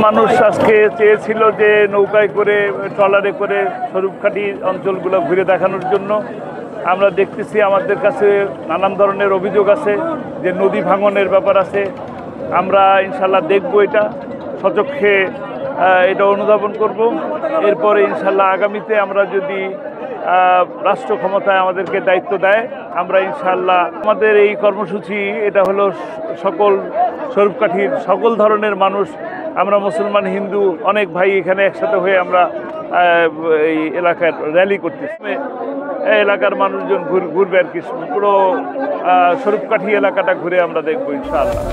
মানুষ আজকে চেয়েছিল যে নৌকায় করে ট্রলারে করে স্বরূপকাঠি অঞ্চলগুলো ঘুরে দেখানোর জন্য। আমরা দেখতেছি আমাদের কাছে নানান ধরনের অভিযোগ আছে যে নদী ভাঙনের ব্যাপার আছে। আমরা ইনশাল্লাহ দেখব, এটা সচক্ষে এটা অনুধাবন করব। এরপরে ইনশাল্লাহ আগামীতে আমরা যদি রাষ্ট্র ক্ষমতায় আমাদেরকে দায়িত্ব দেয়, আমরা ইনশাল্লাহ আমাদের এই কর্মসূচি এটা হলো সকল স্বরূপকাঠির সকল ধরনের মানুষ, আমরা মুসলমান হিন্দু অনেক ভাই এখানে একসাথে হয়ে আমরা এই এলাকার র্যালি করতেছি। এলাকার মানুষজন ঘুরবে আর কি, পুরো স্বরূপকাঠি এলাকাটা ঘুরে আমরা দেখবো ইনশাআল্লাহ।